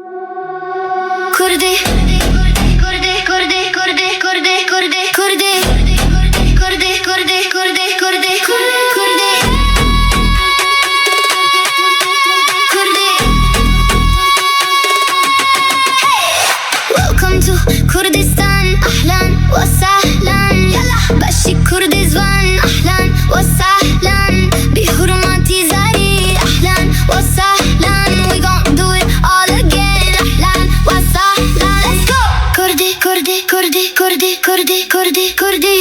Kurdi, Kurdi, Kurdi, Kurdi, Kurdi, Kurdi, Kurdi, Kurdi, Kurdi, Kurdi, Kurdi, Kurdi, Kurdi. Welcome to Kurdistan. Ahlan wa sahlan. Yalla bashi Kurdistan. Ahlan wa sahlan. Bi hurmati zari. Ahlan wa sahlan. We gon' do it all again. Ahlan wa sahlan. Let's go. Kurdi, Kurdi, Kurdi, Kurdi, Kurdi, Kurdi, Kurdi.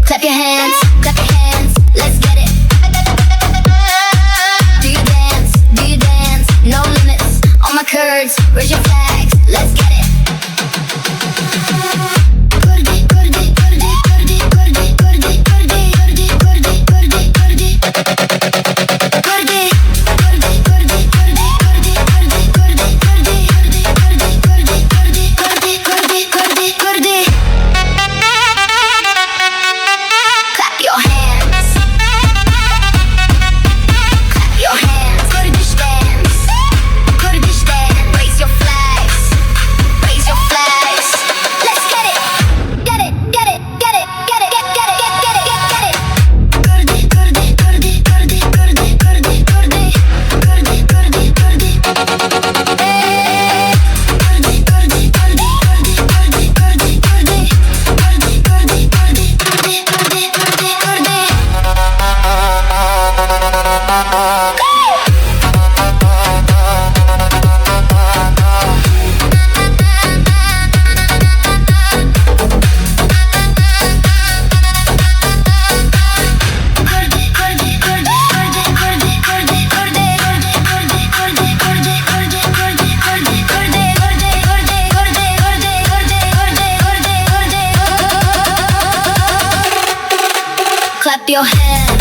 Clap your hands, let's get it. Do you dance, no limits. On my Kurds, raise your flags, let's get it. Kurdi, Kurdi, Kurdi, Kurdi, Kurdi, Kurdi, Kurdi, Kurdi, Kurdi, Kurdi, Kurdi. Kurdi, Kurdi, Kurdi, Kurdi, Kurdi, Kurdi, Kurdi, Kurdi, Kurdi, Kurdi, Kurdi, Kurdi, Kurdi, Kurdi. Clap your hands. Clap your hands. Kurdistan. Kurdistan. Raise your flags. Raise your flags. Let's get it. Get it. Get it. Get it. Get it. Get it. Get it. Get it. Kurdi, Kurdi, Kurdi, Kurdi, Kurdi, Kurdi, Kurdi, Kurdi, Kurdi, Kurdi. Kurdi, Kurdi, Kurdi, Kurdi, Kurdi, Kurdi, Kurdi, Kurdi, Kurdi, Kurdi, Kurdi, Kurdi, Kurdi. Clap your hands.